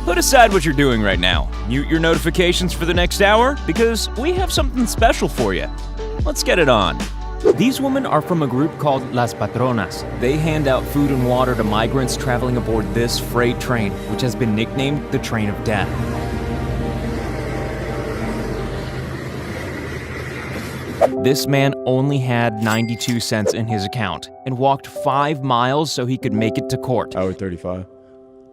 Put aside what you're doing right now. Mute your notifications for the next hour because we have something special for you. Let's get it on. These women are from a group called Las Patronas. They hand out food and water to migrants traveling aboard this freight train, which has been nicknamed the Train of Death. This man only had 92 cents in his account and walked 5 miles so he could make it to court. Hour 35.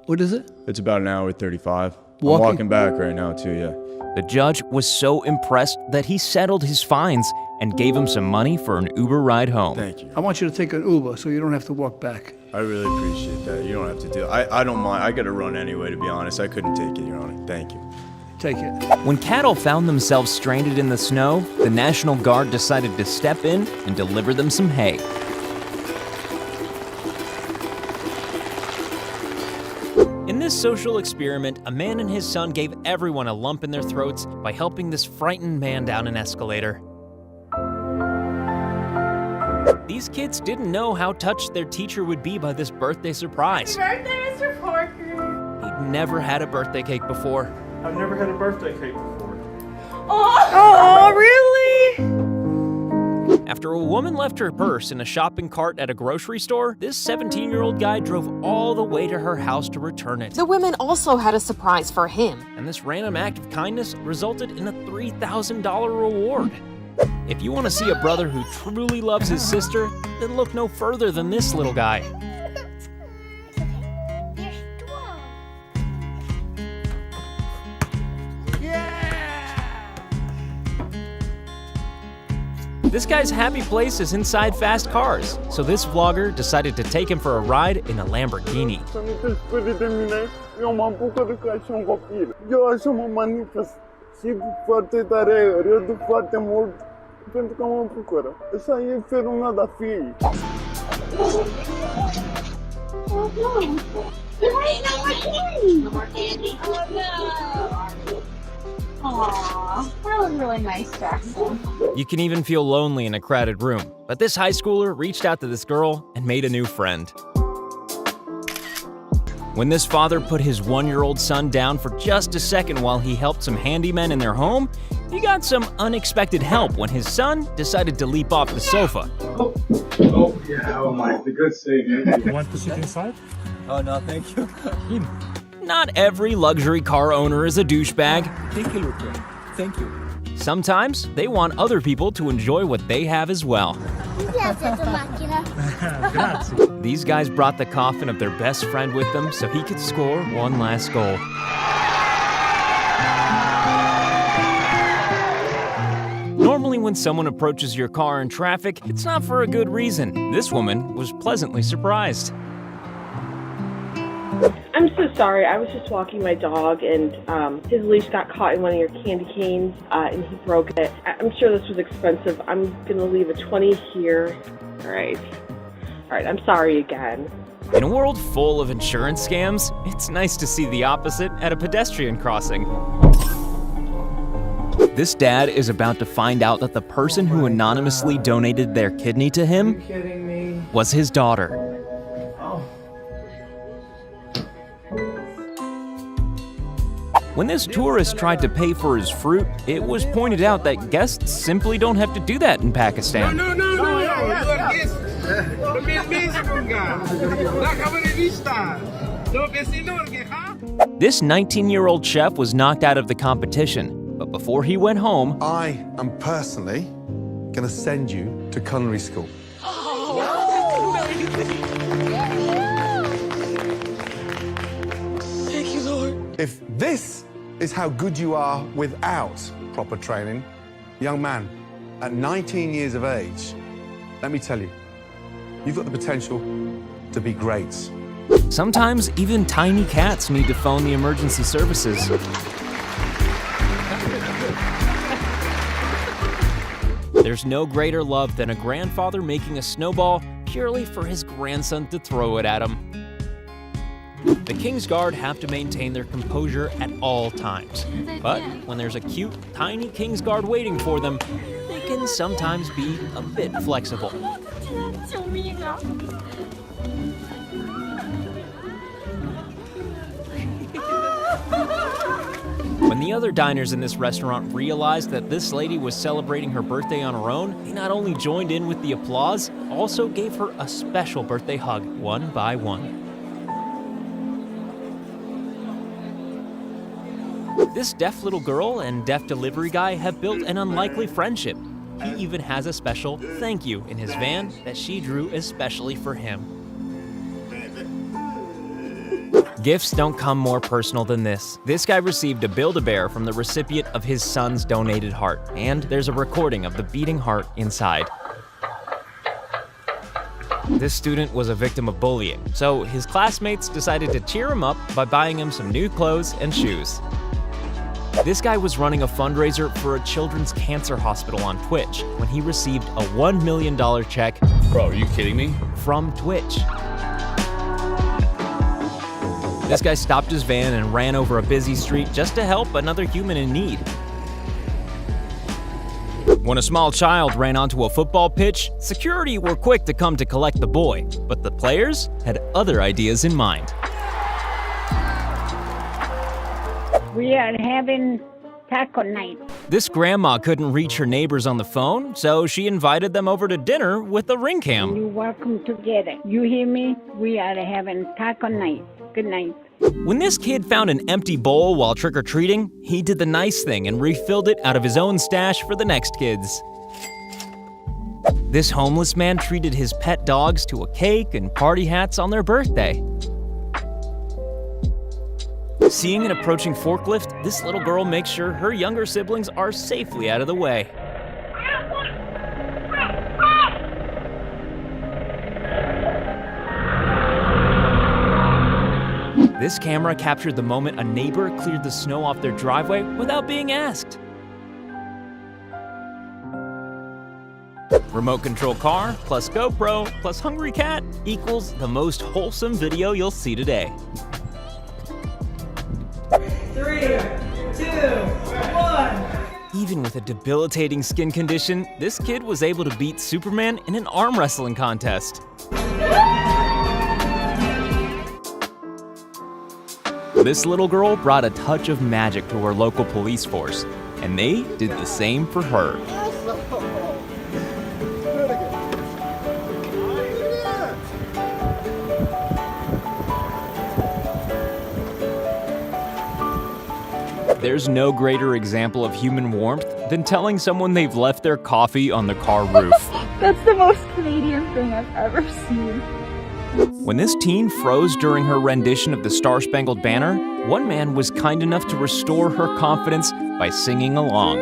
What is it? It's about an hour 35. Walking? I'm walking back right now too, yeah. The judge was so impressed that he settled his fines and gave him some money for an Uber ride home. Thank you. I want you to take an Uber so you don't have to walk back. I really appreciate that. You don't have to do it. I don't mind. I gotta run anyway, to be honest. I couldn't take it, Your Honor. Thank you. Take it. When cattle found themselves stranded in the snow, the National Guard decided to step in and deliver them some hay. In this social experiment, a man and his son gave everyone a lump in their throats by helping this frightened man down an escalator. These kids didn't know how touched their teacher would be by this birthday surprise. Happy birthday, Mr. Parker. He'd never had a birthday cake before. I've never had a birthday cake before. Oh, really? After a woman left her purse in a shopping cart at a grocery store, this 17-year-old guy drove all the way to her house to return it. The women also had a surprise for him. And this random act of kindness resulted in a $3,000 reward. If you want to see a brother who truly loves his sister, then look no further than this little guy. This guy's happy place is inside fast cars, so this vlogger decided to take him for a ride in a Lamborghini. Să nu te sperii de mine, eu mă bucur ca și un copil. Eu așa mă manifest și foarte tare, râd foarte mult pentru că mă bucură. Așa e felul meu de a fi. Aww, that was really nice, Jackson. You can even feel lonely in a crowded room, but this high schooler reached out to this girl and made a new friend. When this father put his 1-year-old son down for just a second while he helped some handymen in their home, he got some unexpected help when his son decided to leap off the sofa. Oh, yeah, oh my, the good save. You want to sit inside? Oh, no, thank you. Not every luxury car owner is a douchebag. Take a look. Thank you. Sometimes they want other people to enjoy what they have as well. These guys brought the coffin of their best friend with them so he could score one last goal. Normally when someone approaches your car in traffic, it's not for a good reason. This woman was pleasantly surprised. I'm so sorry. I was just walking my dog and his leash got caught in one of your candy canes and he broke it. I'm sure this was expensive. I'm gonna leave a 20 here. All right, I'm sorry again. In a world full of insurance scams, it's nice to see the opposite at a pedestrian crossing. This dad is about to find out that the person who anonymously donated their kidney to him was his daughter. When this tourist tried to pay for his fruit, it was pointed out that guests simply don't have to do that in Pakistan. No, This 19-year-old chef was knocked out of the competition, but before he went home, I am personally going to send you to culinary school. Thank you, Lord. If this is how good you are without proper training, young man, at 19 years of age, let me tell you, you've got the potential to be great. sometimes even tiny cats need to phone the emergency services. There's no greater love than a grandfather making a snowball purely for his grandson to throw it at him. The King's Guard have to maintain their composure at all times. But when there's a cute, tiny King's Guard waiting for them, they can sometimes be a bit flexible. the other diners in this restaurant realized that this lady was celebrating her birthday on her own, they not only joined in with the applause, also gave her a special birthday hug, one by one. This deaf little girl and deaf delivery guy have built an unlikely friendship. He even has a special thank you in his van that she drew especially for him. Gifts don't come more personal than this. This guy received a Build-A-Bear from the recipient of his son's donated heart, and there's a recording of the beating heart inside. This student was a victim of bullying, so his classmates decided to cheer him up by buying him some new clothes and shoes. This guy was running a fundraiser for a children's cancer hospital on Twitch when he received a $1 million check. Bro, are you kidding me? From Twitch. This guy stopped his van and ran over a busy street just to help another human in need. When a small child ran onto a football pitch, security were quick to come to collect the boy, but the players had other ideas in mind. We are having taco night. This grandma couldn't reach her neighbors on the phone, so she invited them over to dinner with a ring cam. You're welcome to get it. You hear me? We are having taco night. Good night. When this kid found an empty bowl while trick-or-treating, he did the nice thing and refilled it out of his own stash for the next kids. This homeless man treated his pet dogs to a cake and party hats on their birthday. Seeing an approaching forklift, this little girl makes sure her younger siblings are safely out of the way. This camera captured the moment a neighbor cleared the snow off their driveway without being asked. Remote control car plus GoPro plus hungry cat equals the most wholesome video you'll see today. 3, 2, 1. Even with a debilitating skin condition, this kid was able to beat Superman in an arm wrestling contest. This little girl brought a touch of magic to her local police force, and they did the same for her. There's no greater example of human warmth than telling someone they've left their coffee on the car roof. That's the most Canadian thing I've ever seen. When this teen froze during her rendition of the Star-Spangled Banner, one man was kind enough to restore her confidence by singing along.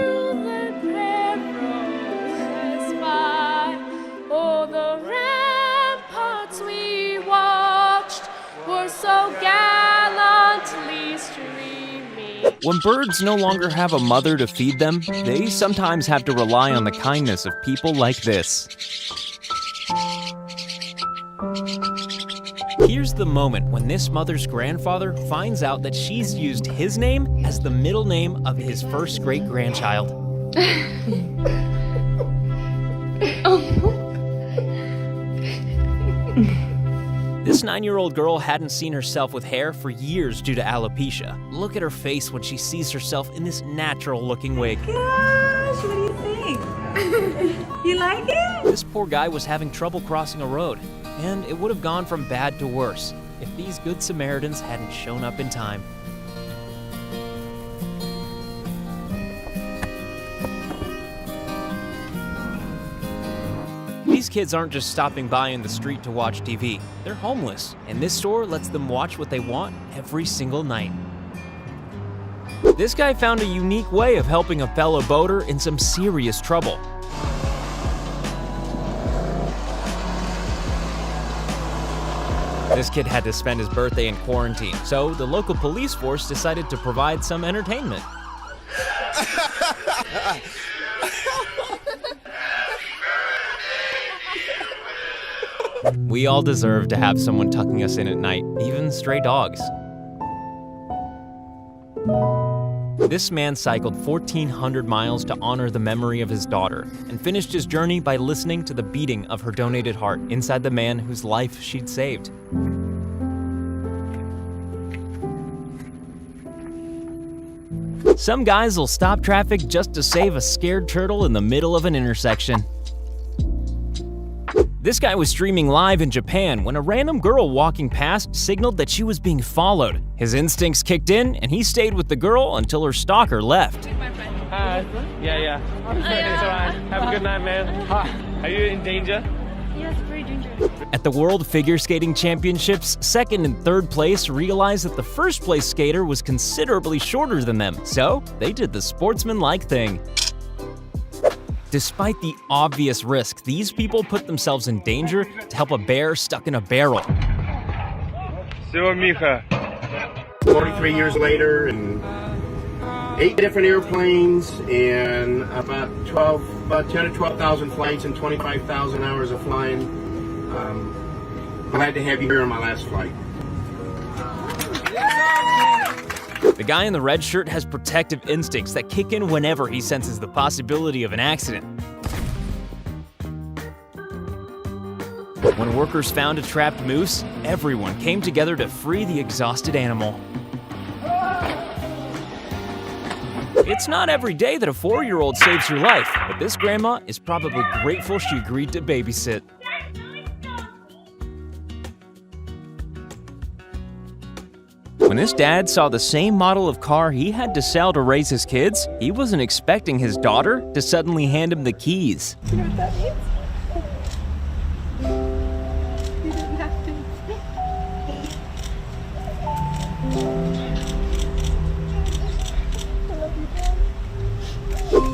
Oh, the ramparts we watched were so gallantly streaming. When birds no longer have a mother to feed them, they sometimes have to rely on the kindness of people like this. Here's the moment when this mother's grandfather finds out that she's used his name as the middle name of his first great-grandchild. This 9-year-old girl hadn't seen herself with hair for years due to alopecia. Look at her face when she sees herself in this natural-looking wig. Gosh, what do you think? You like it? This poor guy was having trouble crossing a road, and it would have gone from bad to worse if these good Samaritans hadn't shown up in time. These kids aren't just stopping by in the street to watch TV. They're homeless, and this store lets them watch what they want every single night. This guy found a unique way of helping a fellow boater in some serious trouble. This kid had to spend his birthday in quarantine, so the local police force decided to provide some entertainment. We all deserve to have someone tucking us in at night, even stray dogs. This man cycled 1,400 miles to honor the memory of his daughter, and finished his journey by listening to the beating of her donated heart inside the man whose life she'd saved. Some guys will stop traffic just to save a scared turtle in the middle of an intersection. This guy was streaming live in Japan when a random girl walking past signaled that she was being followed. His instincts kicked in and he stayed with the girl until her stalker left. Hi. Yeah. It's alright. Have a good night, man. Hi. Are you in danger? Yes, very dangerous. At the World Figure Skating Championships, second and third place realized that the first place skater was considerably shorter than them, so they did the sportsman-like thing. Despite the obvious risk, these people put themselves in danger to help a bear stuck in a barrel. 43 years later, and 8 different airplanes, and about 10 to 12,000 flights and 25,000 hours of flying. Glad to have you here on my last flight. The guy in the red shirt has protective instincts that kick in whenever he senses the possibility of an accident. When workers found a trapped moose, everyone came together to free the exhausted animal. It's not every day that a 4-year-old saves your life, but this grandma is probably grateful she agreed to babysit. When this dad saw the same model of car he had to sell to raise his kids, he wasn't expecting his daughter to suddenly hand him the keys. You know what that means? You didn't have to.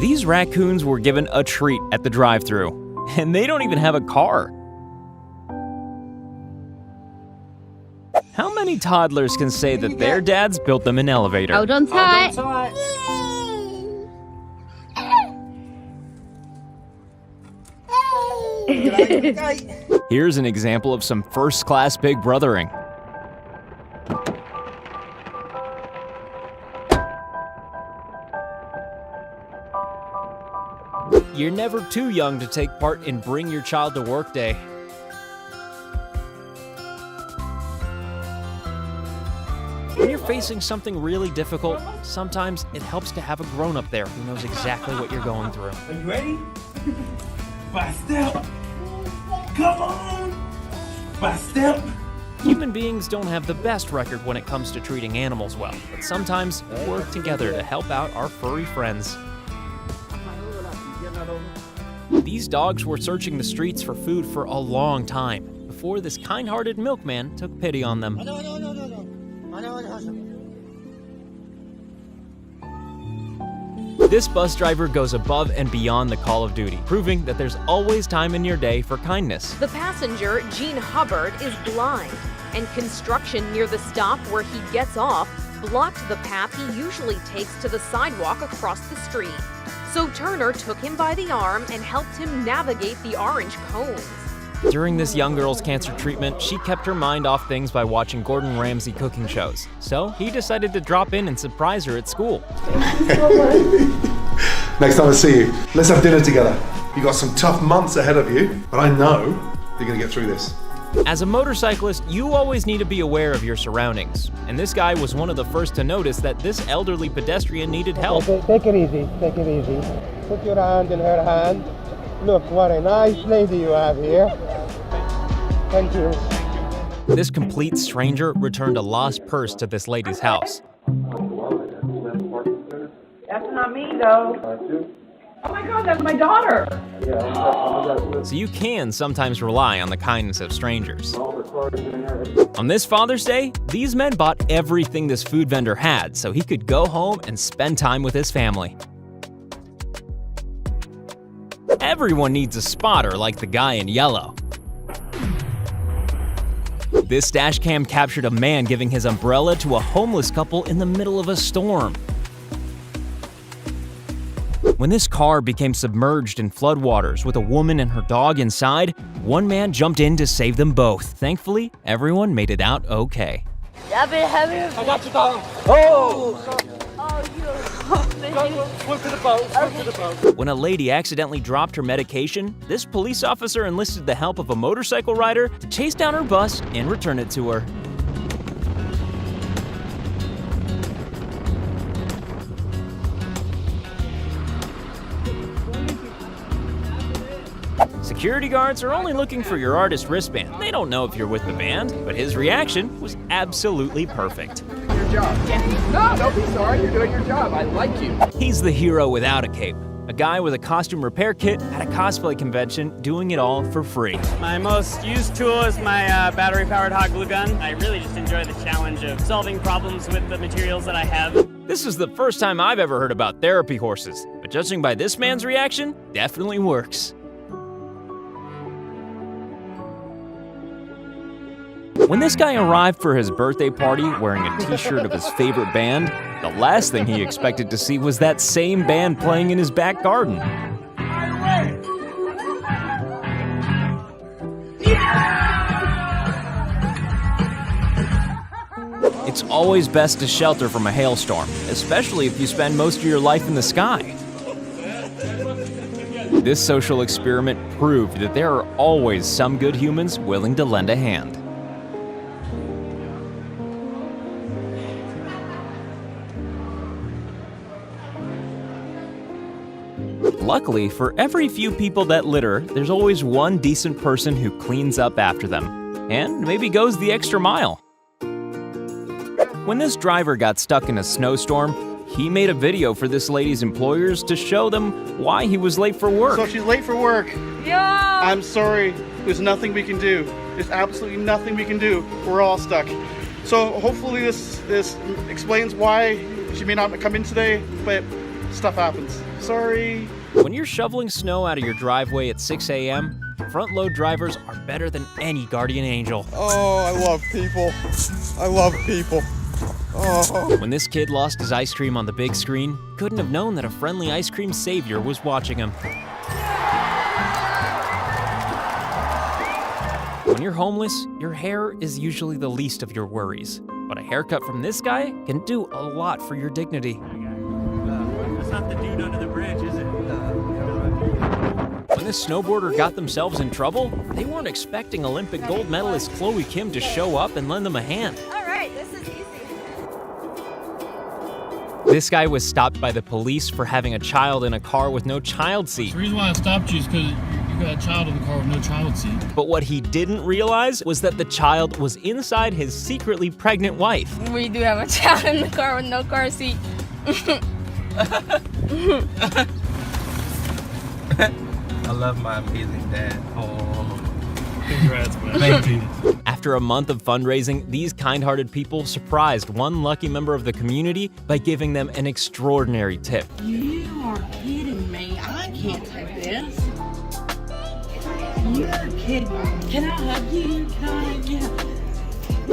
These raccoons were given a treat at the drive-thru, and they don't even have a car. How many toddlers can say that their dads built them an elevator? Hold on tight. Here's an example of some first-class big brothering. You're never too young to take part in Bring Your Child to Work Day. When you're facing something really difficult, sometimes it helps to have a grown-up there who knows exactly what you're going through. Are you ready? By step. Come on. By step. Human beings don't have the best record when it comes to treating animals well, but sometimes we work together to help out our furry friends. These dogs were searching the streets for food for a long time before this kind-hearted milkman took pity on them. This bus driver goes above and beyond the call of duty, proving that there's always time in your day for kindness. The passenger, Gene Hubbard, is blind, and construction near the stop where he gets off blocked the path he usually takes to the sidewalk across the street. So Turner took him by the arm and helped him navigate the orange cones. During this young girl's cancer treatment, she kept her mind off things by watching Gordon Ramsay cooking shows. So he decided to drop in and surprise her at school. Next time I see you, let's have dinner together. You got some tough months ahead of you, but I know you're gonna get through this. As a motorcyclist, you always need to be aware of your surroundings. And this guy was one of the first to notice that this elderly pedestrian needed help. Take it easy, take it easy. Put your hand in her hand. Look, what a nice lady you have here. Thank you. This complete stranger returned a lost purse to this lady's house. That's not me, though. Oh my God, that's my daughter. So you can sometimes rely on the kindness of strangers. On this Father's Day, these men bought everything this food vendor had so he could go home and spend time with his family. Everyone needs a spotter like the guy in yellow. This dash cam captured a man giving his umbrella to a homeless couple in the middle of a storm. When this car became submerged in floodwaters with a woman and her dog inside, one man jumped in to save them both. Thankfully, everyone made it out okay. I got you, dog. Swim to the boat, swim to the boat. When a lady accidentally dropped her medication, this police officer enlisted the help of a motorcycle rider to chase down her bus and return it to her. Security guards are only looking for your artist wristband. They don't know if you're with the band, but his reaction was absolutely perfect. Your job. No, don't be sorry. You're doing your job. I like you. He's the hero without a cape. A guy with a costume repair kit at a cosplay convention doing it all for free. My most used tool is my battery-powered hot glue gun. I really just enjoy the challenge of solving problems with the materials that I have. This is the first time I've ever heard about therapy horses, but judging by this man's reaction, definitely works. When this guy arrived for his birthday party wearing a t-shirt of his favorite band, the last thing he expected to see was that same band playing in his back garden. It's always best to shelter from a hailstorm, especially if you spend most of your life in the sky. This social experiment proved that there are always some good humans willing to lend a hand. Luckily, for every few people that litter, there's always one decent person who cleans up after them, and maybe goes the extra mile. When this driver got stuck in a snowstorm, he made a video for this lady's employers to show them why he was late for work. So she's late for work. Yeah. I'm sorry. There's nothing we can do. There's absolutely nothing we can do. We're all stuck. So hopefully this explains why she may not come in today, but stuff happens. Sorry. When you're shoveling snow out of your driveway at 6 a.m., front-load drivers are better than any guardian angel. Oh, I love people. I love people. Oh. When this kid lost his ice cream on the big screen, couldn't have known that a friendly ice cream savior was watching him. When you're homeless, your hair is usually the least of your worries. But a haircut from this guy can do a lot for your dignity. That's not the dude under the bridge, is it? When this snowboarder got themselves in trouble, they weren't expecting Olympic gold medalist Chloe Kim to show up and lend them a hand. All right, this is easy. This guy was stopped by the police for having a child in a car with no child seat. The reason why I stopped you is because you got a child in the car with no child seat. But what he didn't realize was that the child was inside his secretly pregnant wife. We do have a child in the car with no car seat. I love my amazing dad. Oh, congrats, man. Thank you. After a month of fundraising, these kind-hearted people surprised one lucky member of the community by giving them an extraordinary tip. You are kidding me. I can't take this. You're kidding me. Can I hug you? Can I hug you?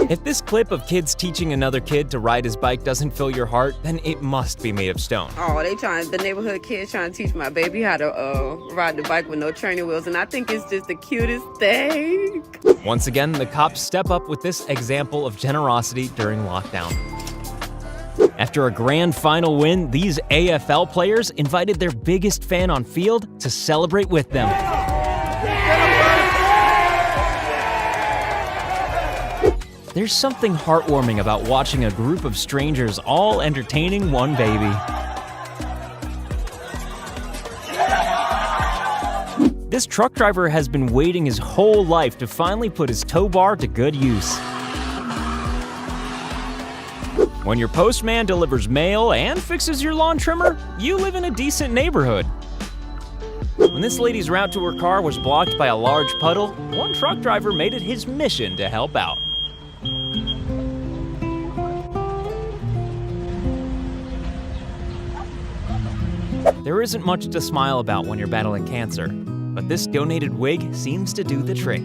If this clip of kids teaching another kid to ride his bike doesn't fill your heart, then it must be made of stone. Oh, the neighborhood kids trying to teach my baby how to ride the bike with no training wheels, and I think it's just the cutest thing. Once again, the cops step up with this example of generosity during lockdown. After a grand final win, these AFL players invited their biggest fan on field to celebrate with them. There's something heartwarming about watching a group of strangers all entertaining one baby. This truck driver has been waiting his whole life to finally put his tow bar to good use. When your postman delivers mail and fixes your lawn trimmer, you live in a decent neighborhood. When this lady's route to her car was blocked by a large puddle, one truck driver made it his mission to help out. There isn't much to smile about when you're battling cancer, but this donated wig seems to do the trick.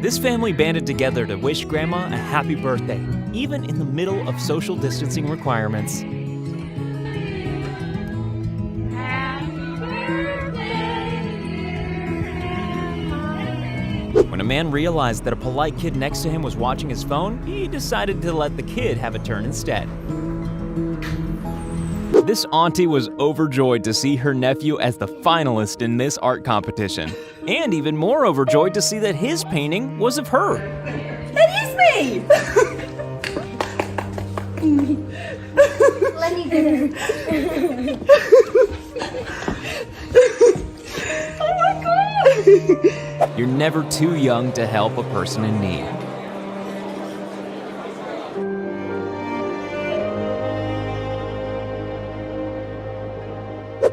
This family banded together to wish Grandma a happy birthday, even in the middle of social distancing requirements. When a man realized that a polite kid next to him was watching his phone, he decided to let the kid have a turn instead. This auntie was overjoyed to see her nephew as the finalist in this art competition, and even more overjoyed to see that his painting was of her. That is me! Let me Oh my God! You're never too young to help a person in need.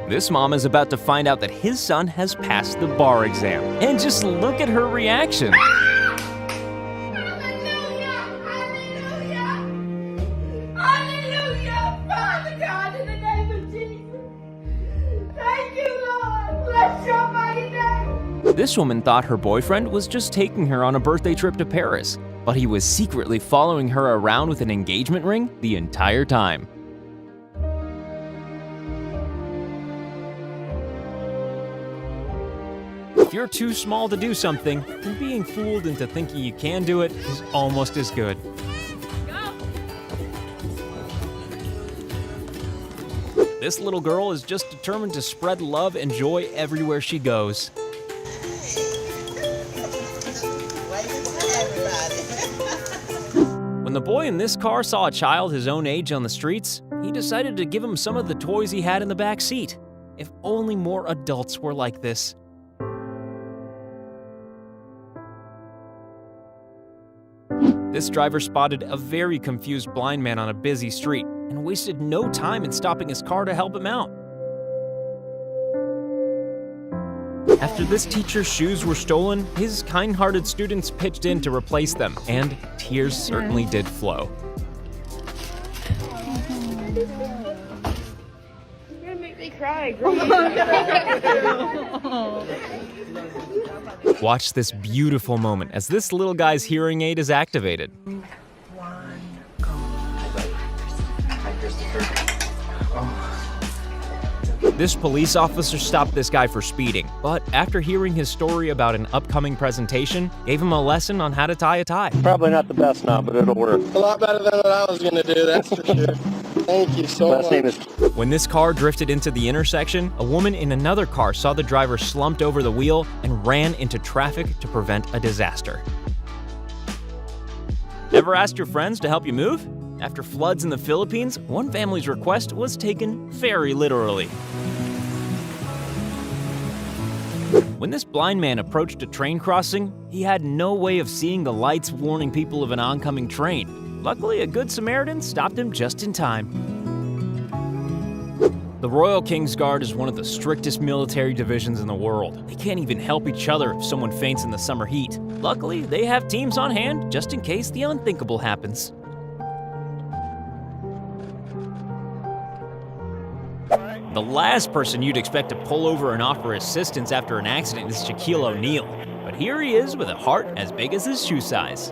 This mom is about to find out that his son has passed the bar exam. And just look at her reaction. Hallelujah! Father God, in the name of Jesus. Thank you, Lord. Bless your mighty name. This woman thought her boyfriend was just taking her on a birthday trip to Paris, but he was secretly following her around with an engagement ring the entire time. If you're too small to do something, then being fooled into thinking you can do it is almost as good. This little girl is just determined to spread love and joy everywhere she goes. When the boy in this car saw a child his own age on the streets, he decided to give him some of the toys he had in the back seat. If only more adults were like this. This driver spotted a very confused blind man on a busy street and wasted no time in stopping his car to help him out. After this teacher's shoes were stolen, his kind-hearted students pitched in to replace them, and tears certainly did flow. You're gonna make me cry, Watch this beautiful moment as this little guy's hearing aid is activated. This police officer stopped this guy for speeding, but after hearing his story about an upcoming presentation, gave him a lesson on how to tie a tie. Probably not the best now, but it'll work. A lot better than what I was going to do, that's for sure. Thank you so much. When this car drifted into the intersection, a woman in another car saw the driver slumped over the wheel and ran into traffic to prevent a disaster. Ever asked your friends to help you move? After floods in the Philippines, one family's request was taken very literally. When this blind man approached a train crossing, he had no way of seeing the lights warning people of an oncoming train. Luckily, a good Samaritan stopped him just in time. The Royal King's Guard is one of the strictest military divisions in the world. They can't even help each other if someone faints in the summer heat. Luckily, they have teams on hand just in case the unthinkable happens. The last person you'd expect to pull over and offer assistance after an accident is Shaquille O'Neal. But here he is with a heart as big as his shoe size.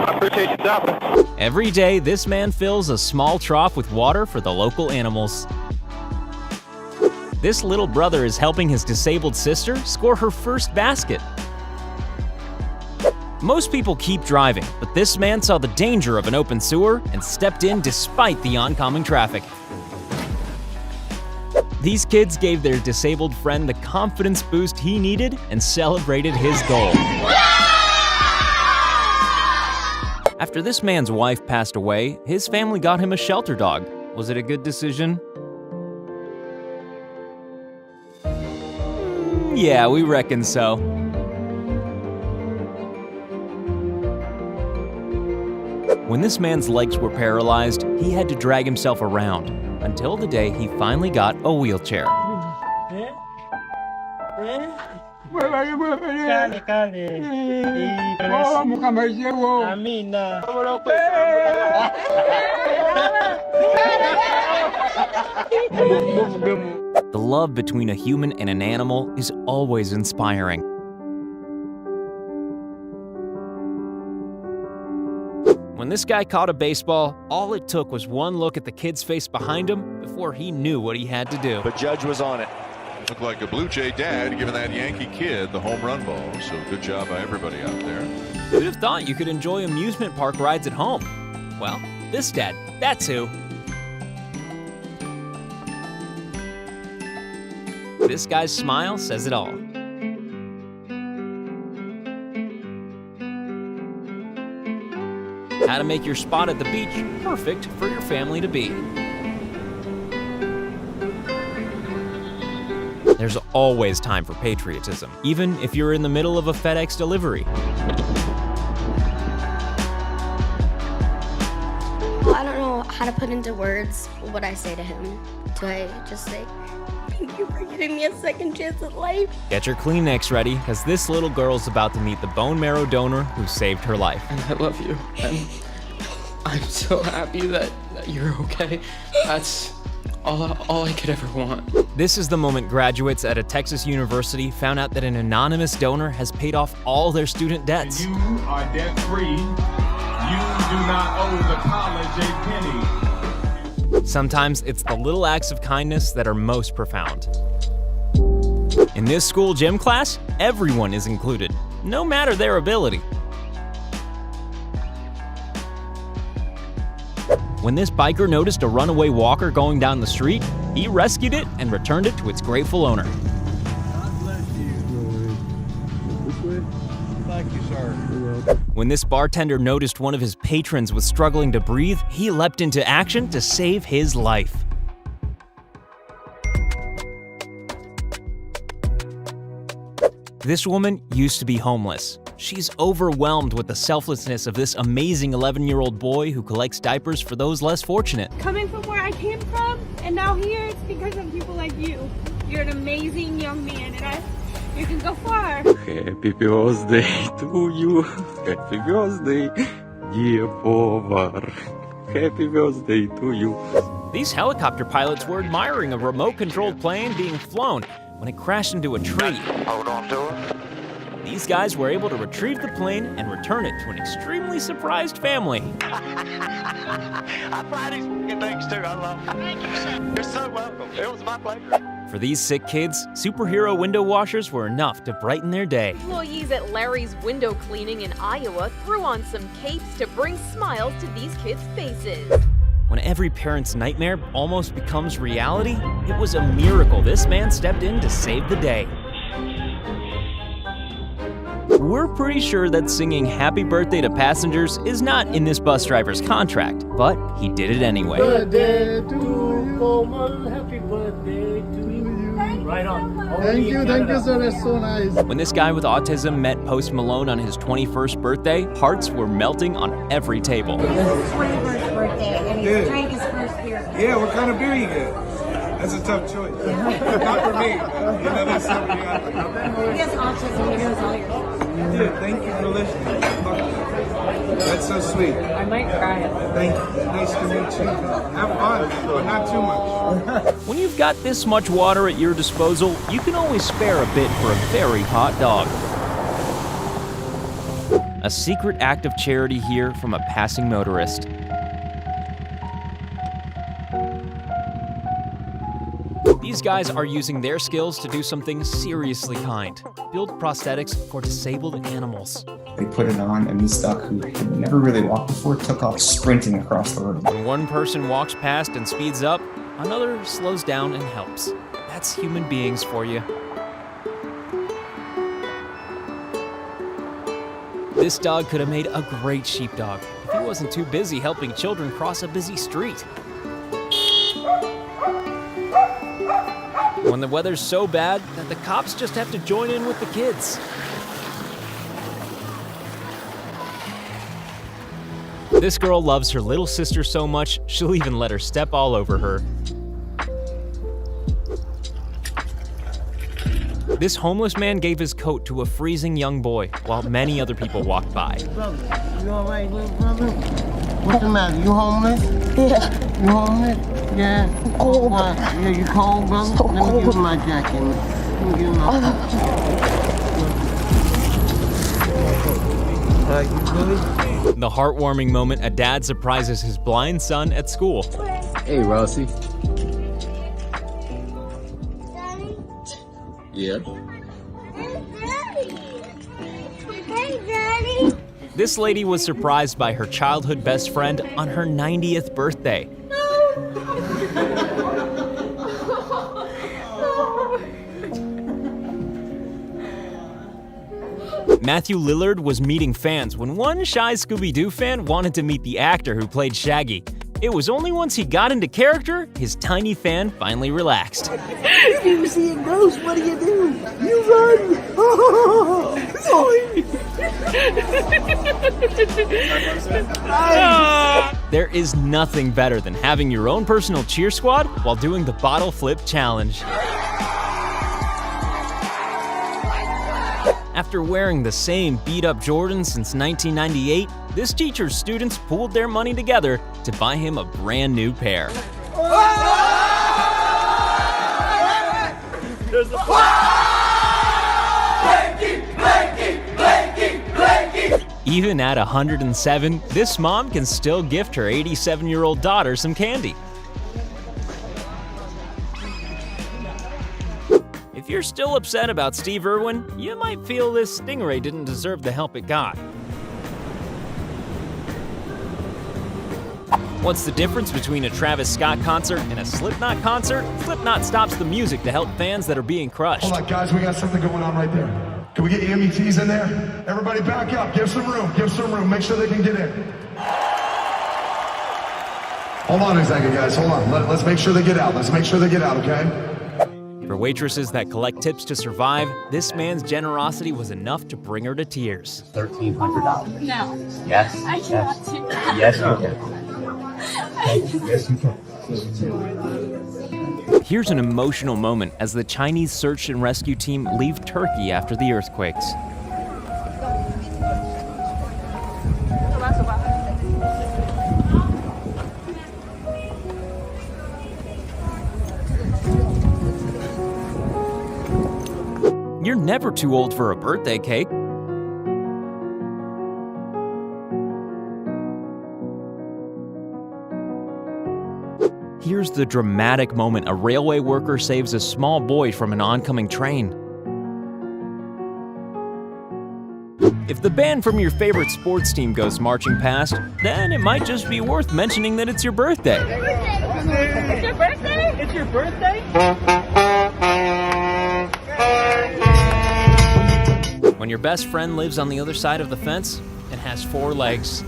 I appreciate you stopping. Every day, this man fills a small trough with water for the local animals. This little brother is helping his disabled sister score her first basket. Most people keep driving, but this man saw the danger of an open sewer and stepped in despite the oncoming traffic. These kids gave their disabled friend the confidence boost he needed and celebrated his goal. After this man's wife passed away, his family got him a shelter dog. Was it a good decision? Yeah, we reckon so. When this man's legs were paralyzed, he had to drag himself around until the day he finally got a wheelchair. The love between a human and an animal is always inspiring. When this guy caught a baseball, all it took was one look at the kid's face behind him before he knew what he had to do. The judge was on it. Looked like a Blue Jay dad giving that Yankee kid the home run ball. So good job by everybody out there. Who'd have thought you could enjoy amusement park rides at home? Well, this dad, that's who. This guy's smile says it all. how to make your spot at the beach perfect for your family to be. There's always time for patriotism, even if you're in the middle of a FedEx delivery. Well, I don't know how to put into words what I say to him. Do I just say, thank you for giving me a second chance at life? Get your Kleenex ready, because this little girl's about to meet the bone marrow donor who saved her life. And I love you. And I'm so happy that you're okay. That's all I could ever want. This is the moment graduates at a Texas university found out that an anonymous donor has paid off all their student debts. You are debt-free. You do not owe the college a penny. Sometimes it's the little acts of kindness that are most profound. In this school gym class, everyone is included, no matter their ability. When this biker noticed a runaway walker going down the street, he rescued it and returned it to its grateful owner. Thank you, sir. When this bartender noticed one of his patrons was struggling to breathe, he leapt into action to save his life. This woman used to be homeless. She's overwhelmed with the selflessness of this amazing 11-year-old boy who collects diapers for those less fortunate. Coming from where I came from and now here, it's because of people like you. You're an amazing young man, and you can go far. Happy birthday to you. Happy birthday, dear Povar. Happy birthday to you. These helicopter pilots were admiring a remote-controlled plane being flown when it crashed into a tree. Hold on to it. These guys were able to retrieve the plane and return it to an extremely surprised family. I fly these things too. I love them. Thank you, sir. You're so welcome. It was my pleasure. For these sick kids, superhero window washers were enough to brighten their day. Employees at Larry's Window Cleaning in Iowa threw on some capes to bring smiles to these kids' faces. When every parent's nightmare almost becomes reality, it was a miracle this man stepped in to save the day. We're pretty sure that singing happy birthday to passengers is not in this bus driver's contract, but he did it anyway. Birthday to you, Coleman. Happy birthday to you. Right on. Thank you, sir. That's so nice. When this guy with autism met Post Malone on his 21st birthday, hearts were melting on every table. This is his 21st birthday, and he drank his first beer. Yeah, what kind of beer you get? That's a tough choice. Not for me. But, you know, that's something you have to know. He has autism, he knows all your songs. Yeah, thank you for listening. That's so sweet. I might cry. Thank you. Nice to meet you. Have fun, but not too much. When you've got this much water at your disposal, you can always spare a bit for a very hot dog. A secret act of charity here from a passing motorist. These guys are using their skills to do something seriously kind. Build prosthetics for disabled animals. They put it on, and this duck, who had never really walked before, took off sprinting across the road. When one person walks past and speeds up, another slows down and helps. That's human beings for you. This dog could have made a great sheepdog if he wasn't too busy helping children cross a busy street. When the weather's so bad that the cops just have to join in with the kids. This girl loves her little sister so much, she'll even let her step all over her. This homeless man gave his coat to a freezing young boy, while many other people walked by. Brother, you all right, little brother? What's the matter? You homeless? Yeah. You homeless? Yeah. Cold. What? Yeah, you cold, brother? So let me give you my jacket. Let me give you my you good? The heartwarming moment a dad surprises his blind son at school. Hey, Rossi. Daddy? Yeah? Hey, Daddy. This lady was surprised by her childhood best friend on her 90th birthday. Matthew Lillard was meeting fans when one shy Scooby-Doo fan wanted to meet the actor who played Shaggy. It was only once he got into character, his tiny fan finally relaxed. If you see a ghost, what do? You run! There is nothing better than having your own personal cheer squad while doing the bottle flip challenge. After wearing the same beat-up Jordans since 1998, this teacher's students pooled their money together to buy him a brand new pair. Even at 107, this mom can still gift her 87-year-old daughter some candy. If you're still upset about Steve Irwin, you might feel this Stingray didn't deserve the help it got. What's the difference between a Travis Scott concert and a Slipknot concert? Slipknot stops the music to help fans that are being crushed. Hold on, guys, we got something going on right there. Can we get the METs in there? Everybody back up, give some room, make sure they can get in. Hold on a second, guys, hold on. Let's make sure they get out, okay? For waitresses that collect tips to survive, this man's generosity was enough to bring her to tears. $1,300. No. Yes. I cannot do that. Yes, you can. Yes, you can. Here's an emotional moment as the Chinese search and rescue team leave Turkey after the earthquakes. You're never too old for a birthday cake. Here's the dramatic moment a railway worker saves a small boy from an oncoming train. If the band from your favorite sports team goes marching past, then it might just be worth mentioning that it's your birthday. It's your birthday? It's your birthday? When your best friend lives on the other side of the fence and has 4 legs.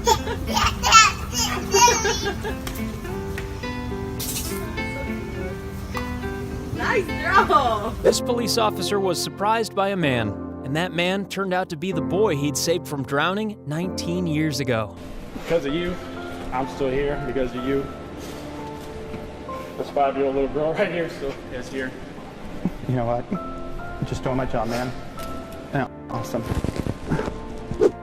Nice throw! This police officer was surprised by a man, and that man turned out to be the boy he'd saved from drowning 19 years ago. Because of you, I'm still here. Because of you, this 5-year-old little girl right here still is here. You know what? I'm just doing my job, man. Yeah, awesome.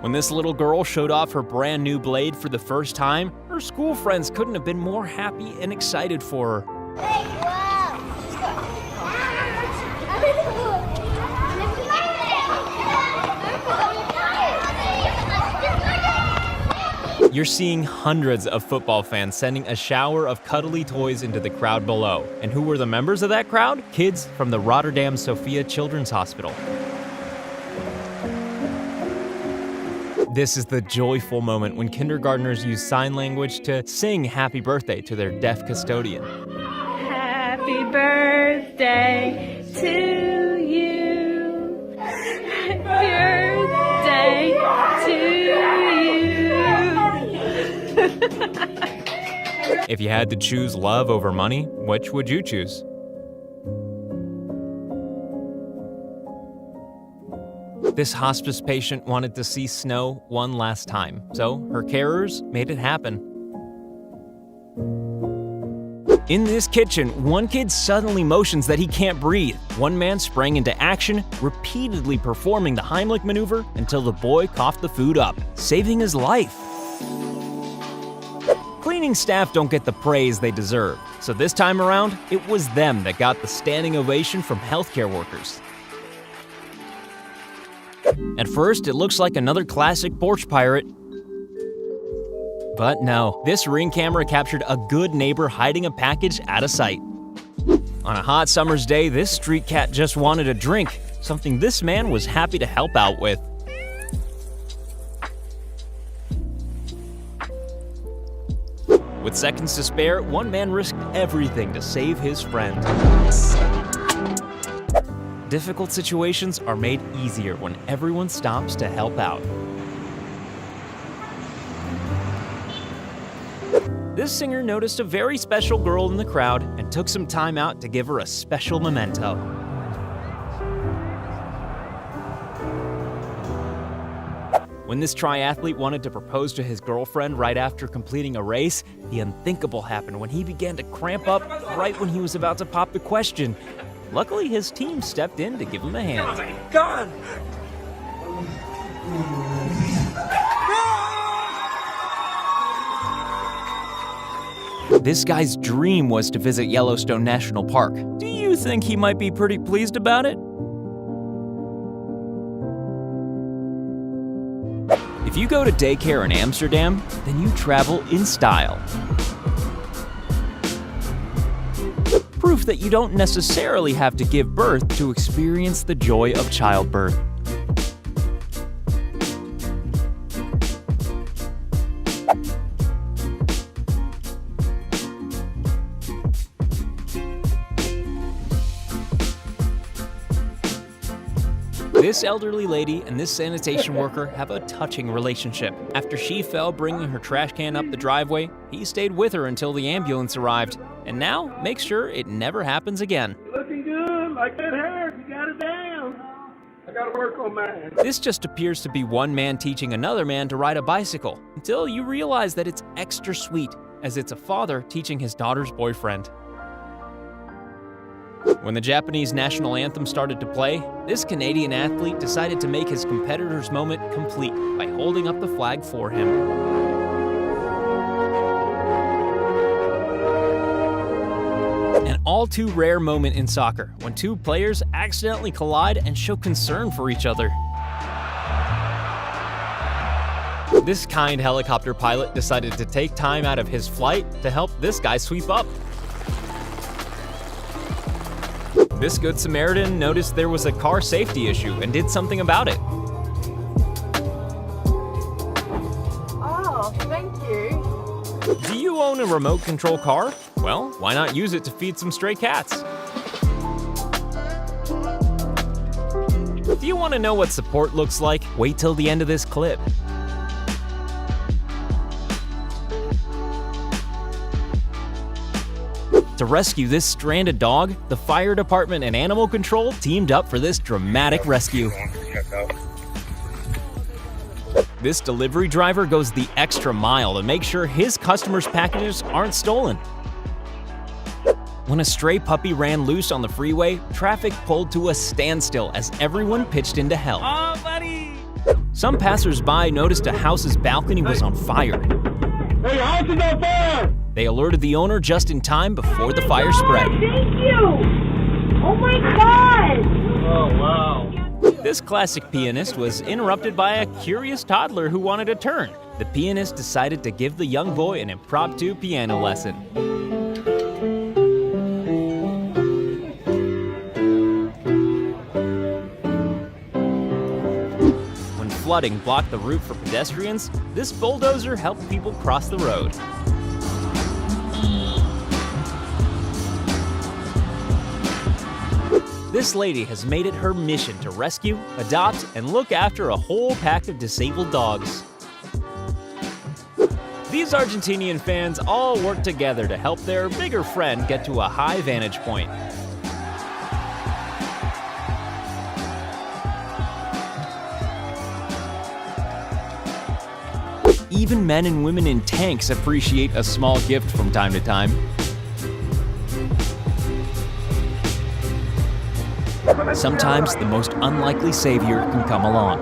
When this little girl showed off her brand new blade for the first time, her school friends couldn't have been more happy and excited for her. You're seeing hundreds of football fans sending a shower of cuddly toys into the crowd below. And who were the members of that crowd? Kids from the Rotterdam Sophia Children's Hospital. This is the joyful moment when kindergartners use sign language to sing happy birthday to their deaf custodian. Happy birthday to you. Happy birthday to you. If you had to choose love over money, which would you choose? This hospice patient wanted to see snow one last time, so her carers made it happen. In this kitchen, one kid suddenly motions that he can't breathe. One man sprang into action, repeatedly performing the Heimlich maneuver until the boy coughed the food up, saving his life. Cleaning staff don't get the praise they deserve, so this time around, it was them that got the standing ovation from healthcare workers. At first, it looks like another classic porch pirate. But no, this Ring camera captured a good neighbor hiding a package out of sight. On a hot summer's day, this street cat just wanted a drink, something this man was happy to help out with. With seconds to spare, one man risked everything to save his friend. difficult situations are made easier when everyone stops to help out. This singer noticed a very special girl in the crowd and took some time out to give her a special memento. When this triathlete wanted to propose to his girlfriend right after completing a race, the unthinkable happened when he began to cramp up right when he was about to pop the question. Luckily, his team stepped in to give him a hand. Oh my God! This guy's dream was to visit Yellowstone National Park. Do you think he might be pretty pleased about it? If you go to daycare in Amsterdam, then you travel in style. Proof that you don't necessarily have to give birth to experience the joy of childbirth. This elderly lady and this sanitation worker have a touching relationship. After she fell bringing her trash can up the driveway, he stayed with her until the ambulance arrived, and now makes sure it never happens again. Looking good, like that hair. You got it down. I gotta work on mine. This just appears to be one man teaching another man to ride a bicycle, until you realize that it's extra sweet, as it's a father teaching his daughter's boyfriend. When the Japanese national anthem started to play, this Canadian athlete decided to make his competitor's moment complete by holding up the flag for him. An all too rare moment in soccer, when two players accidentally collide and show concern for each other. This kind helicopter pilot decided to take time out of his flight to help this guy sweep up. This Good Samaritan noticed there was a car safety issue and did something about it. Oh, thank you. Do you own a remote control car? Well, why not use it to feed some stray cats? Do you want to know what support looks like? Wait till the end of this clip. To rescue this stranded dog, the fire department and animal control teamed up for this dramatic rescue. This delivery driver goes the extra mile to make sure his customers' packages aren't stolen. When a stray puppy ran loose on the freeway, traffic pulled to a standstill as everyone pitched in to help. Oh, buddy! Some passers-by noticed a house's balcony was on fire. Hey, your house is on fire! They alerted the owner just in time before the fire spread. Thank you! Oh my God! Oh, wow. This classic pianist was interrupted by a curious toddler who wanted a turn. The pianist decided to give the young boy an impromptu piano lesson. When flooding blocked the route for pedestrians, this bulldozer helped people cross the road. This lady has made it her mission to rescue, adopt, and look after a whole pack of disabled dogs. These Argentinian fans all work together to help their bigger friend get to a high vantage point. Even men and women in tanks appreciate a small gift from time to time. Sometimes the most unlikely savior can come along.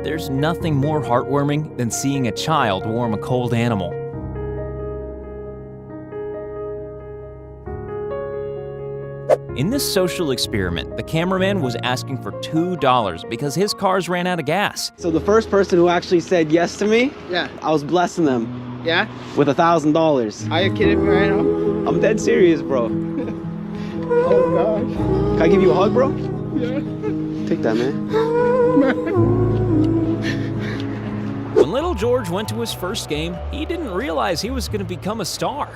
There's nothing more heartwarming than seeing a child warm a cold animal. In this social experiment, the cameraman was asking for $2 because his cars ran out of gas. So the first person who actually said yes to me, I was blessing them. Yeah? With $1,000. Are you kidding me right now? I'm dead serious, bro. Oh gosh. Can I give you a hug, bro? Yeah. Take that, man. George went to his first game, he didn't realize he was going to become a star.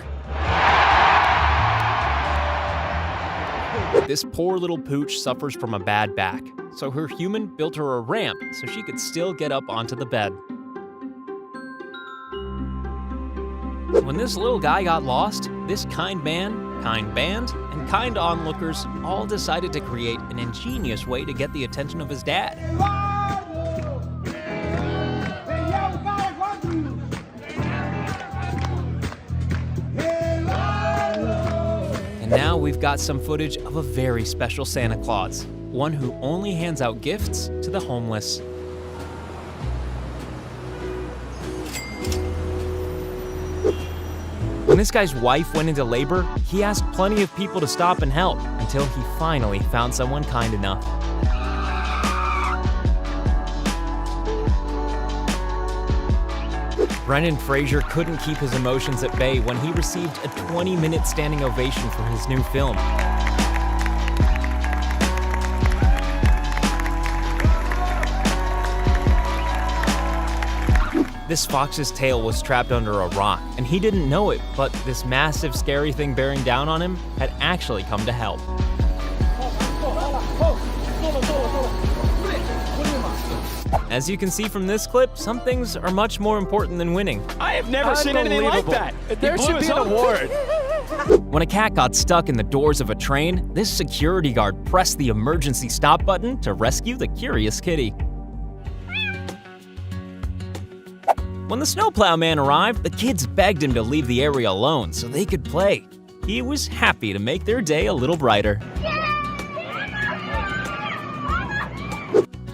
This poor little pooch suffers from a bad back, so her human built her a ramp so she could still get up onto the bed. When this little guy got lost, this kind man, kind band, and kind onlookers all decided to create an ingenious way to get the attention of his dad. And now we've got some footage of a very special Santa Claus, one who only hands out gifts to the homeless. When this guy's wife went into labor, he asked plenty of people to stop and help until he finally found someone kind enough. Brendan Fraser couldn't keep his emotions at bay when he received a 20-minute standing ovation for his new film. This fox's tail was trapped under a rock, and he didn't know it, but this massive, scary thing bearing down on him had actually come to help. As you can see from this clip, some things are much more important than winning. I have never seen anything like that. There should be an award. When a cat got stuck in the doors of a train, this security guard pressed the emergency stop button to rescue the curious kitty. When the snowplow man arrived, the kids begged him to leave the area alone so they could play. He was happy to make their day a little brighter.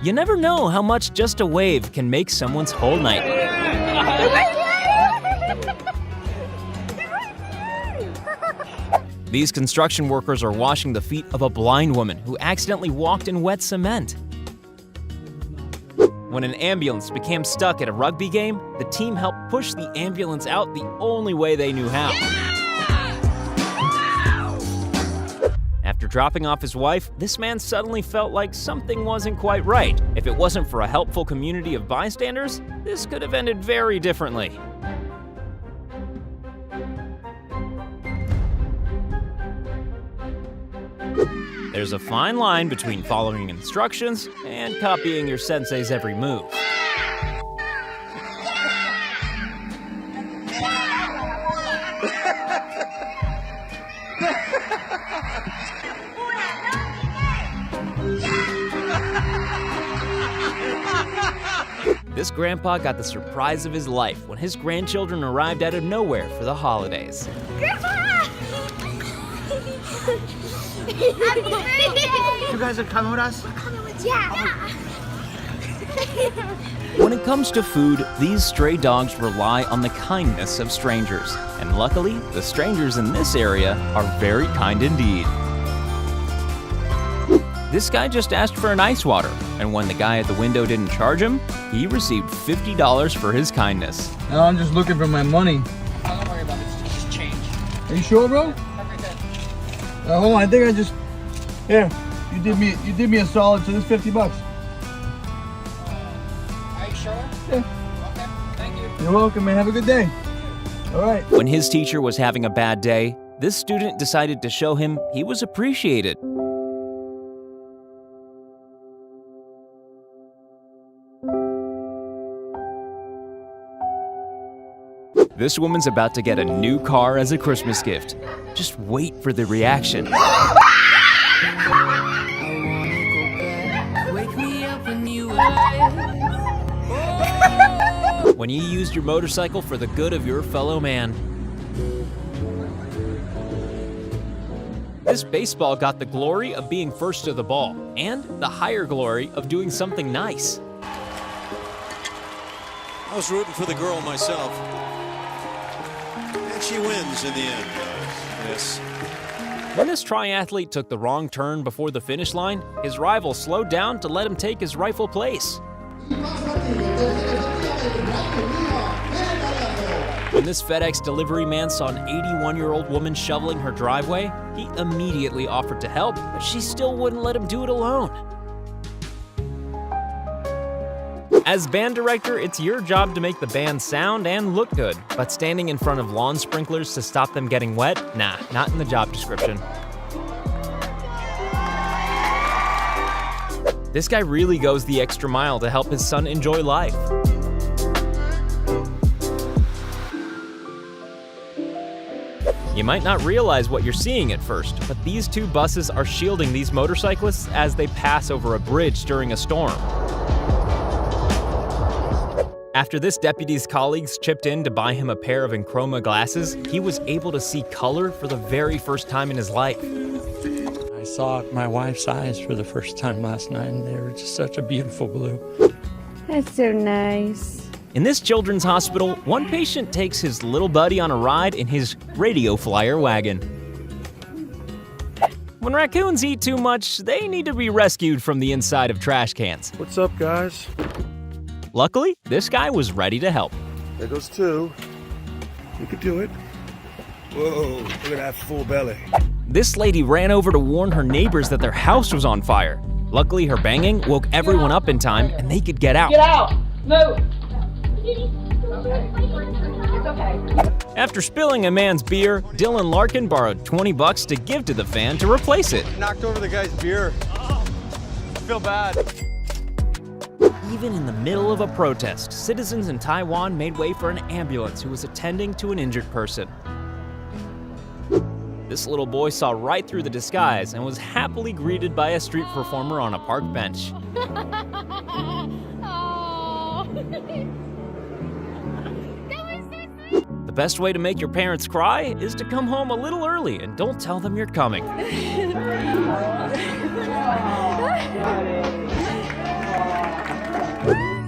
You never know how much just a wave can make someone's whole night. These construction workers are washing the feet of a blind woman who accidentally walked in wet cement. When an ambulance became stuck at a rugby game, the team helped push the ambulance out the only way they knew how. After dropping off his wife, this man suddenly felt like something wasn't quite right. If it wasn't for a helpful community of bystanders, this could have ended very differently. There's a fine line between following instructions and copying your sensei's every move. This grandpa got the surprise of his life when his grandchildren arrived out of nowhere for the holidays. Grandpa! You guys are coming with us? Yeah. When it comes to food, these stray dogs rely on the kindness of strangers. And luckily, the strangers in this area are very kind indeed. This guy just asked for an ice water, and when the guy at the window didn't charge him, he received $50 for his kindness. No, I'm just looking for my money. Oh, don't worry about it. It's just change. Are you sure, bro? Hold on, I think I just... Here, you did me a solid, so this $50. Are you sure? Yeah. Okay, thank you. You're welcome, man. Have a good day. All right. When his teacher was having a bad day, this student decided to show him he was appreciated. This woman's about to get a new car as a Christmas gift. Just wait for the reaction. When you used your motorcycle for the good of your fellow man. This baseball got the glory of being first to the ball, and the higher glory of doing something nice. I was rooting for the girl myself. And she wins in the end, yes. When this triathlete took the wrong turn before the finish line, his rival slowed down to let him take his rightful place. When this FedEx delivery man saw an 81-year-old woman shoveling her driveway, he immediately offered to help, but she still wouldn't let him do it alone. As band director, it's your job to make the band sound and look good, but standing in front of lawn sprinklers to stop them getting wet? Nah, not in the job description. This guy really goes the extra mile to help his son enjoy life. You might not realize what you're seeing at first, but these two buses are shielding these motorcyclists as they pass over a bridge during a storm. After this deputy's colleagues chipped in to buy him a pair of Enchroma glasses, he was able to see color for the very first time in his life. I saw my wife's eyes for the first time last night, and they were just such a beautiful blue. That's so nice. In this children's hospital, one patient takes his little buddy on a ride in his radio flyer wagon. When raccoons eat too much, they need to be rescued from the inside of trash cans. What's up, guys? Luckily, this guy was ready to help. There goes two. You can do it. Whoa, look at that full belly. This lady ran over to warn her neighbors that their house was on fire. Luckily, her banging woke everyone up in time and they could get out. Get out! Move! After spilling a man's beer, Dylan Larkin borrowed $20 to give to the fan to replace it. Knocked over the guy's beer. I feel bad. Even in the middle of a protest, citizens in Taiwan made way for an ambulance who was attending to an injured person. This little boy saw right through the disguise and was happily greeted by a street performer on a park bench. The best way to make your parents cry is to come home a little early and don't tell them you're coming.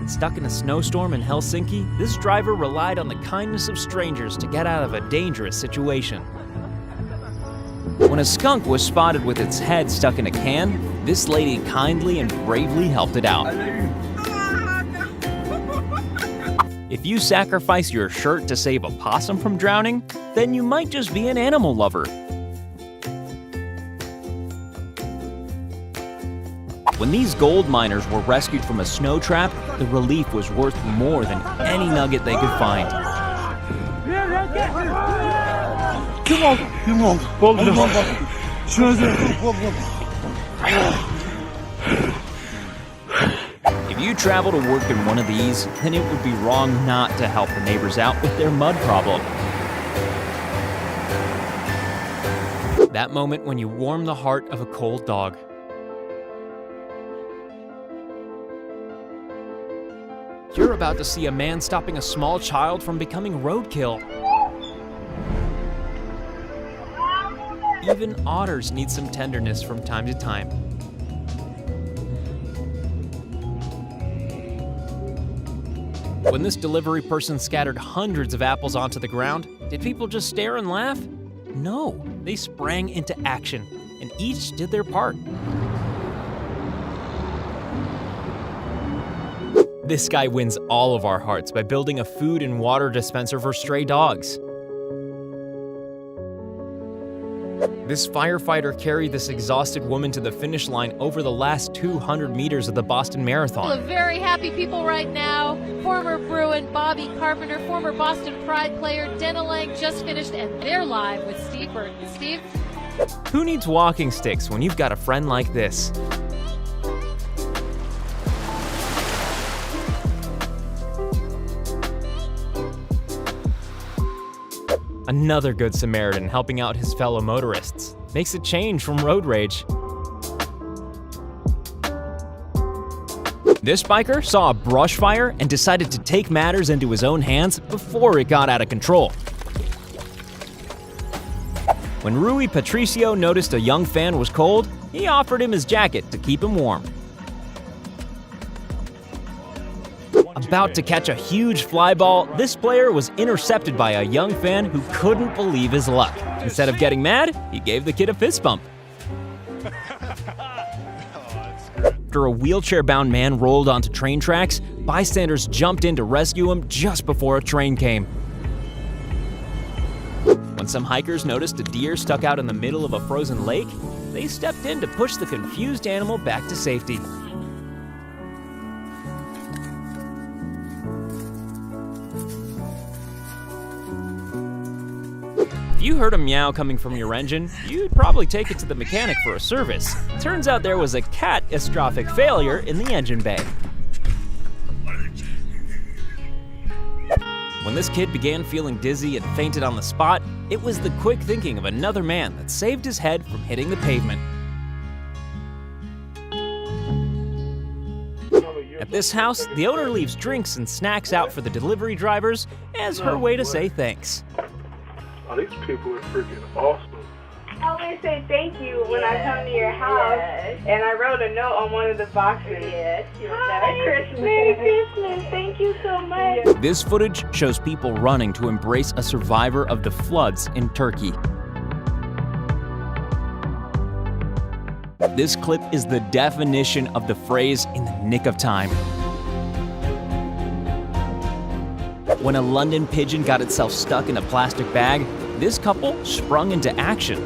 Stuck in a snowstorm in Helsinki, this driver relied on the kindness of strangers to get out of a dangerous situation. When a skunk was spotted with its head stuck in a can, this lady kindly and bravely helped it out. If you sacrifice your shirt to save a possum from drowning, then you might just be an animal lover. When these gold miners were rescued from a snow trap, the relief was worth more than any nugget they could find. Come on. Hold it up. If you travel to work in one of these, then it would be wrong not to help the neighbors out with their mud problem. That moment when you warm the heart of a cold dog. You're about to see a man stopping a small child from becoming roadkill. Even otters need some tenderness from time to time. When this delivery person scattered hundreds of apples onto the ground, did people just stare and laugh? No, they sprang into action, and each did their part. This guy wins all of our hearts by building a food and water dispenser for stray dogs. This firefighter carried this exhausted woman to the finish line over the last 200 meters of the Boston Marathon. Full of very happy people right now. Former Bruin Bobby Carpenter, former Boston Pride player Denna Lang just finished, and they're live with Steve Burton. Steve? Who needs walking sticks when you've got a friend like this? Another good Samaritan helping out his fellow motorists. Makes a change from road rage. This biker saw a brush fire and decided to take matters into his own hands before it got out of control. When Rui Patricio noticed a young fan was cold, he offered him his jacket to keep him warm. About to catch a huge fly ball, this player was intercepted by a young fan who couldn't believe his luck. Instead of getting mad, he gave the kid a fist bump. After a wheelchair-bound man rolled onto train tracks, bystanders jumped in to rescue him just before a train came. When some hikers noticed a deer stuck out in the middle of a frozen lake, they stepped in to push the confused animal back to safety. you heard a meow coming from your engine, you'd probably take it to the mechanic for a service. Turns out there was a catastrophic failure in the engine bay. When this kid began feeling dizzy and fainted on the spot, it was the quick thinking of another man that saved his head from hitting the pavement. At this house, the owner leaves drinks and snacks out for the delivery drivers as her way to say thanks. Oh, these people are freaking awesome. I always say thank you when I come to your house, and I wrote a note on one of the boxes. Yes. Merry Christmas. Merry Christmas. Thank you so much. This footage shows people running to embrace a survivor of the floods in Turkey. This clip is the definition of the phrase "in the nick of time." When a London pigeon got itself stuck in a plastic bag, this couple sprung into action.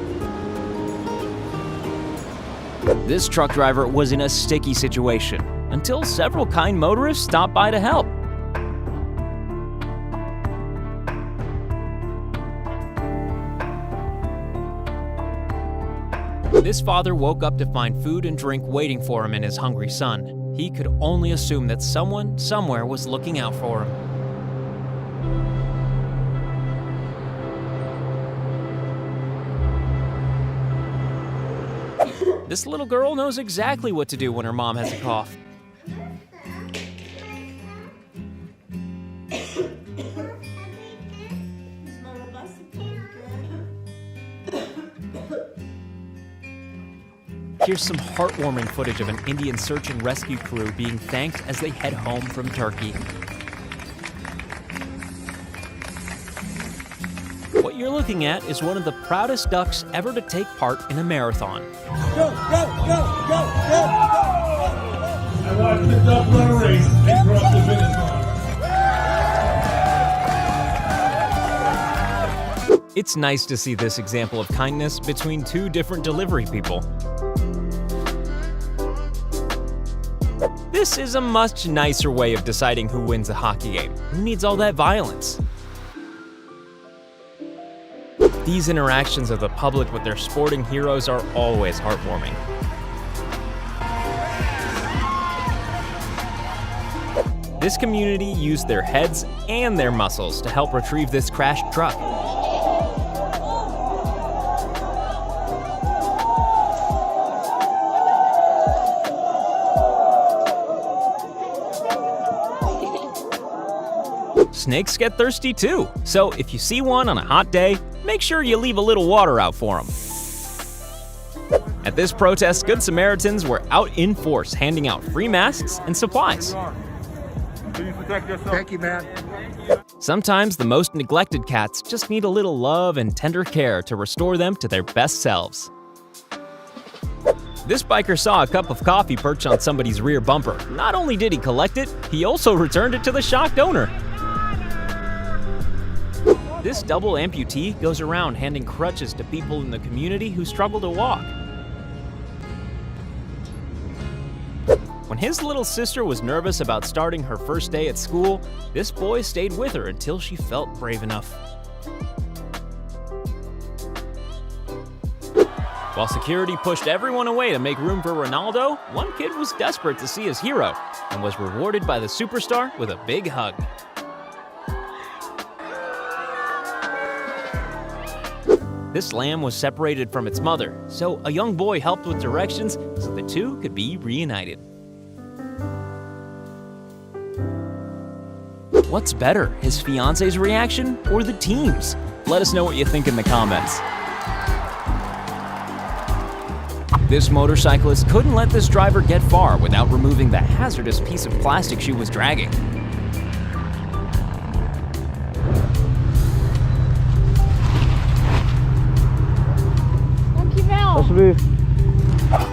This truck driver was in a sticky situation until several kind motorists stopped by to help. This father woke up to find food and drink waiting for him and his hungry son. He could only assume that someone, somewhere was looking out for him. This little girl knows exactly what to do when her mom has a cough. Here's some heartwarming footage of an Indian search and rescue crew being thanked as they head home from Turkey. What you're looking at is one of the proudest ducks ever to take part in a marathon. Go, go, go, go, go! I watched the duck run a race and cross the finish line. It's nice to see this example of kindness between two different delivery people. This is a much nicer way of deciding who wins a hockey game. Who needs all that violence? These interactions of the public with their sporting heroes are always heartwarming. This community used their heads and their muscles to help retrieve this crashed truck. Snakes get thirsty too, so if you see one on a hot day, make sure you leave a little water out for them. At this protest, Good Samaritans were out in force, handing out free masks and supplies. Please protect yourself. Thank you, man. Sometimes the most neglected cats just need a little love and tender care to restore them to their best selves. This biker saw a cup of coffee perch on somebody's rear bumper. Not only did he collect it, he also returned it to the shocked owner. This double amputee goes around handing crutches to people in the community who struggle to walk. When his little sister was nervous about starting her first day at school, this boy stayed with her until she felt brave enough. While security pushed everyone away to make room for Ronaldo, one kid was desperate to see his hero and was rewarded by the superstar with a big hug. This lamb was separated from its mother, so a young boy helped with directions so the two could be reunited. What's better, his fiance's reaction or the team's? Let us know what you think in the comments. This motorcyclist couldn't let this driver get far without removing the hazardous piece of plastic she was dragging.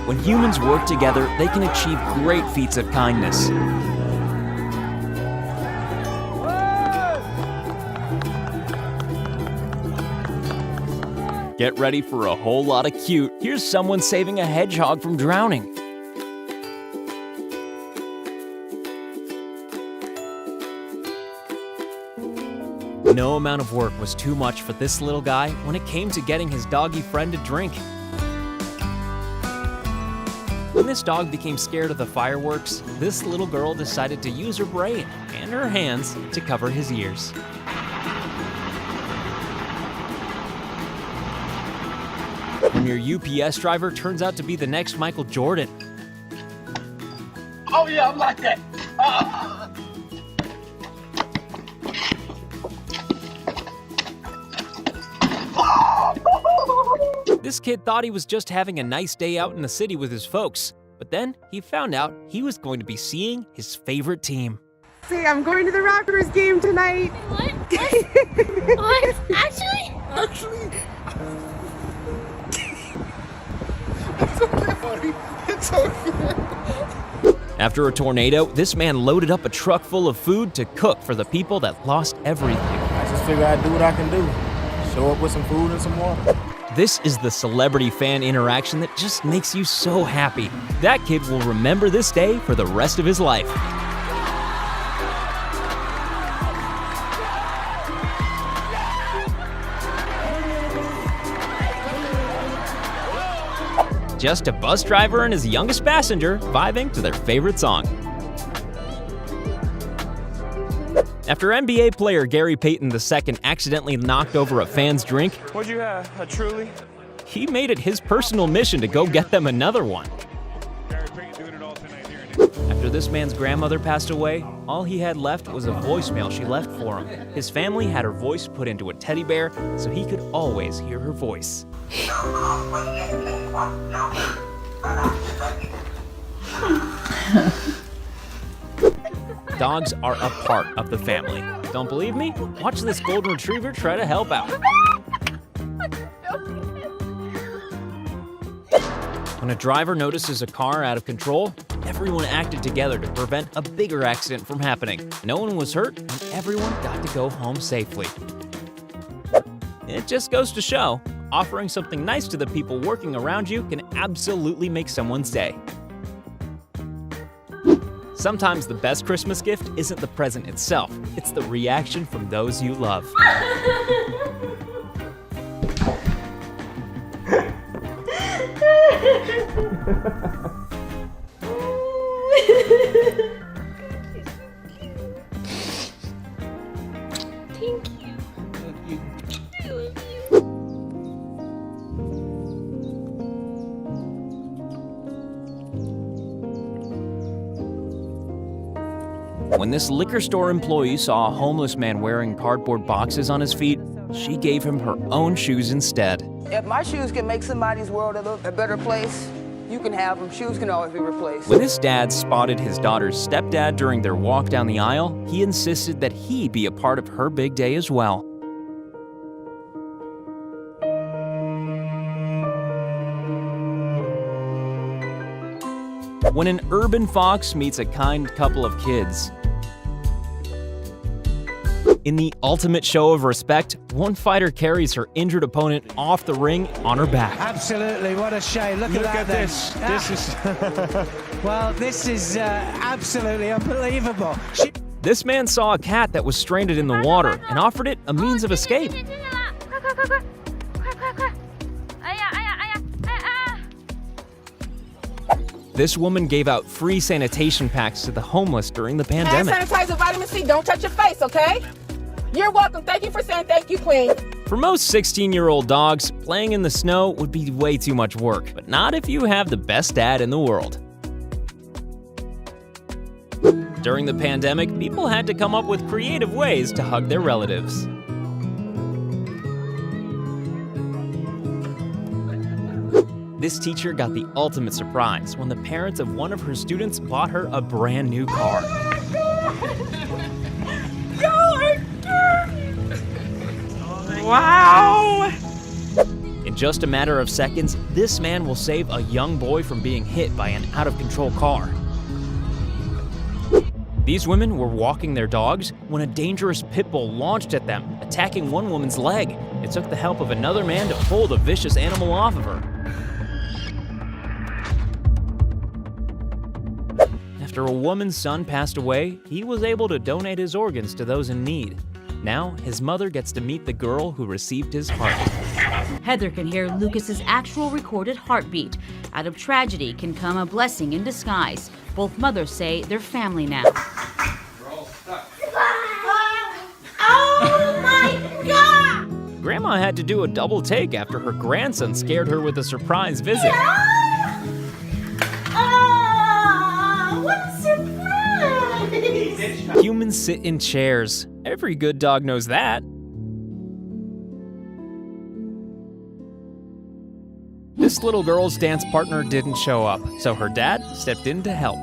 When humans work together, they can achieve great feats of kindness. Get ready for a whole lot of cute. Here's someone saving a hedgehog from drowning. No amount of work was too much for this little guy when it came to getting his doggy friend a drink. When this dog became scared of the fireworks, this little girl decided to use her brain and her hands to cover his ears. And your UPS driver turns out to be the next Michael Jordan. Oh yeah, I'm like that. This kid thought he was just having a nice day out in the city with his folks, but then he found out he was going to be seeing his favorite team. See, I'm going to the Raptors game tonight. What? What? Actually? It's okay, buddy. It's okay. After a tornado, this man loaded up a truck full of food to cook for the people that lost everything. I just figured I'd do what I can do. Show up with some food and some water. This is the celebrity fan interaction that just makes you so happy. That kid will remember this day for the rest of his life. Just a bus driver and his youngest passenger vibing to their favorite song. After NBA player Gary Payton II accidentally knocked over a fan's drink, What'd you have? A Truly? he made it his personal mission to go get them another one. After this man's grandmother passed away, all he had left was a voicemail she left for him. His family had her voice put into a teddy bear so he could always hear her voice. Dogs are a part of the family. Don't believe me? Watch this golden retriever try to help out. When a driver notices a car out of control, everyone acted together to prevent a bigger accident from happening. No one was hurt, and everyone got to go home safely. It just goes to show, offering something nice to the people working around you can absolutely make someone's day. Sometimes the best Christmas gift isn't the present itself, it's the reaction from those you love. Thank you. I love you. When this liquor store employee saw a homeless man wearing cardboard boxes on his feet, she gave him her own shoes instead. If my shoes can make somebody's world a better place, you can have them. Shoes can always be replaced. When his dad spotted his daughter's stepdad during their walk down the aisle, he insisted that he be a part of her big day as well. When an urban fox meets a kind couple of kids. In the ultimate show of respect, one fighter carries her injured opponent off the ring on her back. Absolutely, what a shame. Look at this. This is... Well, this is absolutely unbelievable. This man saw a cat that was stranded in the water and offered it a means of escape. This woman gave out free sanitation packs to the homeless during the pandemic. Hand sanitizer, vitamin C, don't touch your face, okay? You're welcome. Thank you for saying thank you, Queen. For most 16-year-old dogs, playing in the snow would be way too much work, but not if you have the best dad in the world. During the pandemic, people had to come up with creative ways to hug their relatives. This teacher got the ultimate surprise when the parents of one of her students bought her a brand new car. Wow! In just a matter of seconds, this man will save a young boy from being hit by an out-of-control car. These women were walking their dogs when a dangerous pit bull launched at them, attacking one woman's leg. It took the help of another man to pull the vicious animal off of her. After a woman's son passed away, he was able to donate his organs to those in need. Now, his mother gets to meet the girl who received his heart. Heather can hear Lucas's actual recorded heartbeat. Out of tragedy can come a blessing in disguise. Both mothers say they're family now. Oh my God! Grandma had to do a double take after her grandson scared her with a surprise visit. Oh, what a surprise! Humans sit in chairs. Every good dog knows that. This little girl's dance partner didn't show up, so her dad stepped in to help.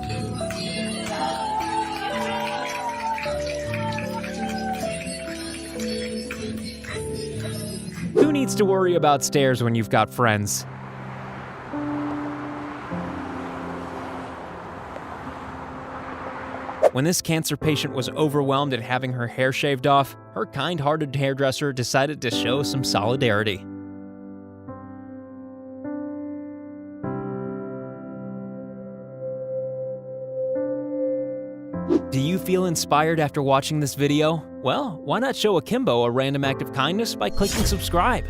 Who needs to worry about stairs when you've got friends? When this cancer patient was overwhelmed at having her hair shaved off, her kind-hearted hairdresser decided to show some solidarity. Do you feel inspired after watching this video? Well, why not show Akimbo a random act of kindness by clicking subscribe?